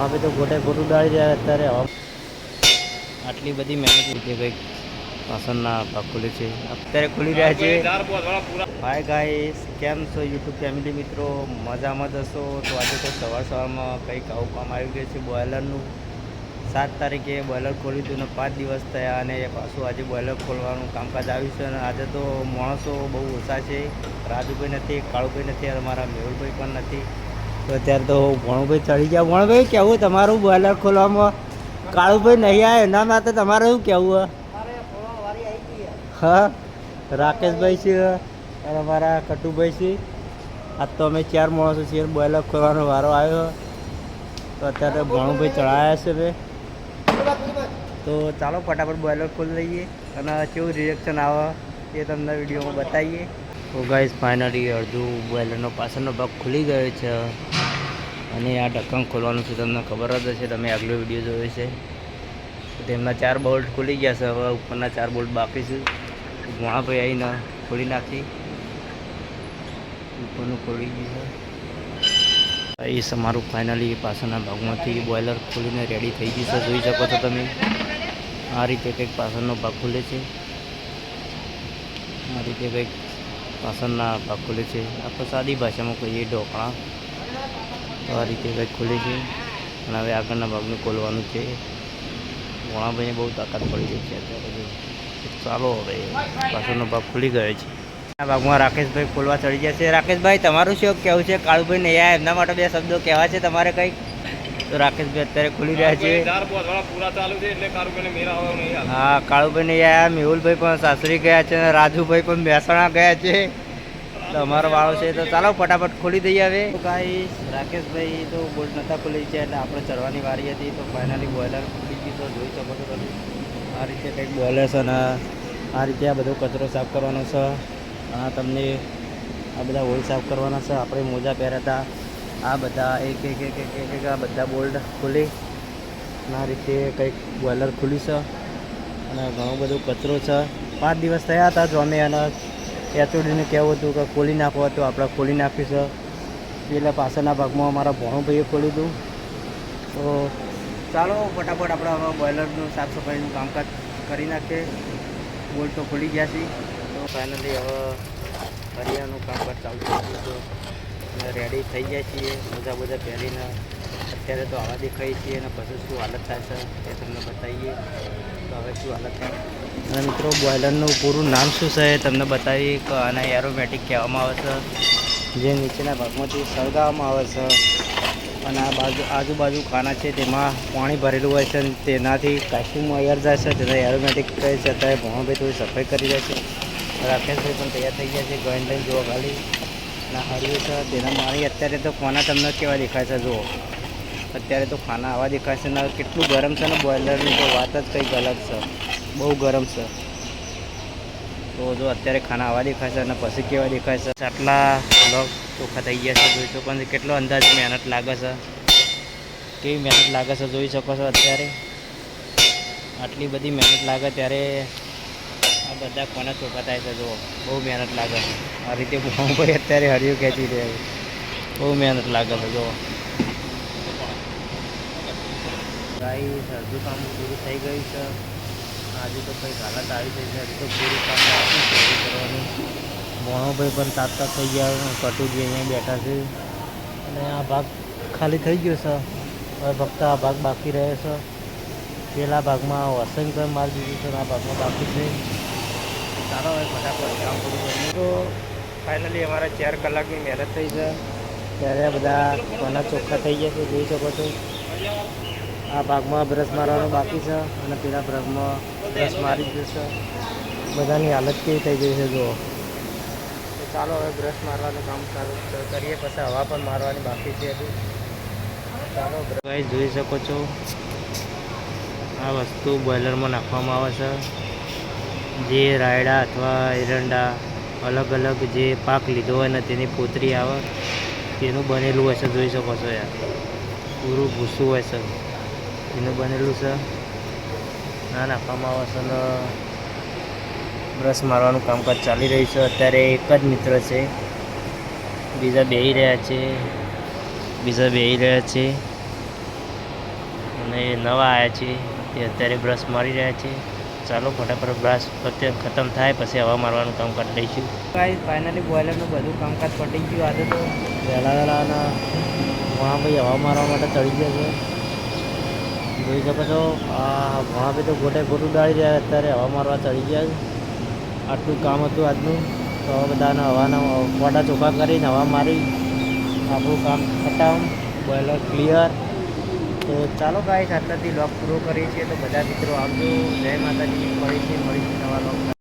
હવે તો ગોટે ગોટું ડાળી જાય અત્યારે આટલી બધી મહેનત રીતે કંઈક પાસણના ભાગ ખુલે છે અત્યારે ખુલી રહ્યા છે. હાય ગાઈસ, કેમ છો યુટ્યુબ ફેમિલી મિત્રો? મજામાં જશો તો આજે તો સવારમાં કંઈક આવું કામ આવી ગયું છે બોઇલરનું. 7 તારીખે બોઇલર ખોલ્યું હતું ને 5 દિવસ થયા અને પાછું આજે બોઇલર ખોલવાનું કામકાજ આવ્યું છે. અને આજે તો માણસો બહુ ઓછા છે. રાજુભાઈ નથી, કાળુભાઈ નથી, અમારા મેહુલભાઈ પણ નથી. તો અત્યારે તો ભણુભાઈ ચડી ગયા. ભણભાઈ કેવું તમારું બોઇલર ખોલવામાં? કાળુભાઈ નહીં આવે એના માટે તમારે શું કહેવું? હા, રાકેશભાઈ છે અને અમારા કટુભાઈ છે. આજ તો અમે 4 માણસો છીએ. બોઇલર ખોલવાનો વારો આવ્યો તો અત્યારે ભણુભાઈ ચડાયા છે બે. તો ચાલો ફટાફટ બોઇલર ખોલી લઈએ અને કેવું રિએક્શન આવે એ તમને વિડીયોમાં બતાવીએ. તો ગાઈસ ફાઇનલી અડધું બોઇલરનો પાછળનો ભાગ ખુલી ગયો છે અને આ ઢક્કણ ખોલવાનું છે. તમને ખબર જ હશે, તમે આગલો વિડીયો જોયો છે. તેમના 4 બોલ્ટ ખુલી ગયા છે. હવે ઉપરના 4 બોલ્ટ બાકી છે. ઘણાભાઈ આવીને ખોલી નાખી. ઉપરનું ખોલી ગયું છે. એ તમારું ફાઇનલી પાછળના ભાગમાંથી બોઇલર ખોલીને રેડી થઈ ગયું છે. જોઈ શકો છો તમે. આ રીતે કંઈક પાછળનો ભાગ ખુલે છે. આ રીતે કંઈક પાછળના ભાગ ખુલે છે. આપણે સાદી ભાષામાં કહીએ ઢોકળા. તો આ રીતે કંઈક ખુલે છે અને હવે આગળના ભાગને ખોલવાનું છે. ઘણાભાઈને બહુ તાકાત પડી ગઈ છે અત્યારે. ચાલો હવે પાછળનો ભાગ ખુલી ગયો છે. આ ભાગમાં રાકેશભાઈ ખોલવા ચડી ગયા છે. રાકેશભાઈ તમારું શું કહેવું છે? કાળુભાઈ નહીં આવ્યા એમના માટે 2 શબ્દો કહેવા છે તમારે કંઈક? તો રાકેશભાઈ અત્યારે ખુલી રહ્યા છે. હા, કાળુભાઈ નહીં આવ્યા. મેહુલભાઈ પણ સાસરી ગયા છે અને રાજુભાઈ પણ મહેસાણા ગયા છે. તો અમારો વાળો છે તો ચાલો ફટાફટ ખોલી દઈએ હવે. ગાઈસ, રાકેશભાઈ તો બોલ્ટ નહોતા ખુલી છે એટલે આપણે ચડવાની વારી હતી. તો ફાઇનલી બોઇલર ખુલી ગઈ. તો જોઈ શકો છો તમે. આ રીતે કંઈક બોઇલર છે અને આ રીતે આ બધો કચરો સાફ કરવાનો છે. તમને આ બધા હોલ સાફ કરવાના છે. આપણે મોજા પહેર્યા હતા. આ બધા એક આ બધા બોલ્ટ ખુલી અને આ રીતે કંઈક બોઇલર ખુલી છે અને ઘણો બધો કચરો છે. 5 દિવસ થયા હતા જો અમે અને એચઓડીને કહેવું હતું કે ખોલી નાખો, તો આપણે ખોલી નાખીશું. એટલે પાછળના ભાગમાં અમારા ભણુભાઈએ ખોલી હતું. તો ચાલો ફટાફટ આપણે હવે બોઇલરનું સાફ સફાઈનું કામકાજ કરી નાખીએ. બોલ્ટ તો ખુલી ગયા છે. તો ફાઇનલી હવે હરિયાનું કામકાજ ચાલુ થઈ ગયું છે અને રેડી થઈ જાય છીએ મોજા બોજા પહેરીને. અત્યારે તો આવા દેખાઈએ છીએ અને પછી શું હાલત થાય છે એ તમને બતાવીએ. તો હવે શું હાલત થાય અને મિત્રો બોઇલરનું પૂરું નામ શું છે એ તમને બતાવીએ કે આને એરોમેટિક કહેવામાં આવે છે, જે નીચેના ભાગમાંથી સળગાવવામાં આવે છે. અને આ આજુબાજુ ખાના છે તેમાં પાણી ભરેલું હોય છે અને તેનાથી કાસ્ટિંગમાં એર જાય છે. તેને એરોમેટિક કહે છે. અત્યારે ભણોભાઈ થોડી સફાઈ કરી રહ્યા છે. રાકેશભાઈ પણ તૈયાર થઈ ગયા છે. ગોઈન લઈને જુઓ ખાલી ના હર્યું છે તેના મારી. અત્યારે તો ખાના તમને કેવા દેખાય છે જુઓ. અત્યારે તો ખાના આવા દેખાય છે ને કેટલું ગરમ છે ને બોઇલરની તો વાત જ કંઈક અલગ છે. બહુ ગરમ છે. તો જો અત્યારે ખાના આવા દેખાય છે અને પછી કેવા દેખાય છે. આટલા બ્લોક ચોખ્ખા થઈ ગયા છે. જોઈ શકો છો કેટલો અંદાજ મહેનત લાગે છે. કેવી મહેનત લાગે છે જોઈ શકો છો. અત્યારે આટલી બધી મહેનત લાગે ત્યારે આ બધા કોના ચોખ્ખા થાય છે જુઓ. બહુ મહેનત લાગે છે. આ રીતે ભાઈ અત્યારે હરિયું ખેંચી રહ્યા છે. બહુ મહેનત લાગે છે જુઓ. ગાઈસ, અડધું કામ પૂરું થઈ ગયું છે. આજે તો કંઈક હાલત આવી ગઈ છે. હજુ તો પૂરું કામ બાકી છે કરવાનું. ભણોભાઈ પણ તાતા થઈ ગયા. કટુજી અહીંયા બેઠા છે અને આ ભાગ ખાલી થઈ ગયો છે. હવે ફક્ત આ ભાગ બાકી રહે છે. પેલા ભાગમાં અસંખ્ય માલ દીધું છે અને આ ભાગમાં બાકી છે. ચાલો હવે ફટાફટ કામ પૂરું કરીએ. તો ફાઇનલી અમારા 4 કલાકની મહેનત થઈ છે. ત્યારે બધા કોના ચોખ્ખા થઈ ગયા છે જોઈ શકો છો. આ ભાગમાં બ્રશ મારવાનું બાકી છે અને પેલા ભાગમાં બ્રશ મારી જશે. બધાની હાલત કેવી થઈ ગઈ છે જુઓ. તો ચાલો હવે બ્રશ મારવાનું કામ કરીએ. પછી હવા પણ મારવાની બાકી છે હજુ. ચાલો ભાઈ જોઈ શકો છો. આ વસ્તુ બોઇલરમાં નાખવામાં આવે છે. જે રાયડા અથવા એરંડા અલગ અલગ જે પાક લીધો હોય ને તેની પોતરી આવે તેનું બનેલું હોય છે. જોઈ શકો છો યાર. પૂરું ભૂસું હોય છે એનું બનેલું છે. ના નાખવામાં આવે છે ને બ્રશ મારવાનું કામકાજ ચાલી રહ્યું છે. અત્યારે એક જ મિત્ર છે. બીજા બેસી રહ્યા છે. અને નવા આવ્યા છે તે અત્યારે બ્રશ મારી રહ્યા છે. ચાલો ફટાફટ બ્રશ ખતમ થાય પછી હવા મારવાનું કામ કરી લઈશું. ગાઈસ ફાઇનલી બોઇલરનું બધું કામકાજ પતી ગયું. આજે તો વહેલા ભાઈ હવા મારવા માટે ચડી ગયા છે. જોઈ શકો છો આ ભાઈ તો ગોટે ગોટું ડાળી રહ્યા અત્યારે હવા મારવા ચડી ગયા છે. આટલું કામ હતું આજનું. તો બધાને હવાના ફોટા ચોખ્ખા કરીને હવા મારી આપણું કામ ખતમ, બોઇલર ક્લિયર. તો ચાલો ગાઈસ આટલાથી લોક પૂરો કરીએ છીએ. તો બધા મિત્રો આવજો. જય માતાજી. મળીશું નવા લોક.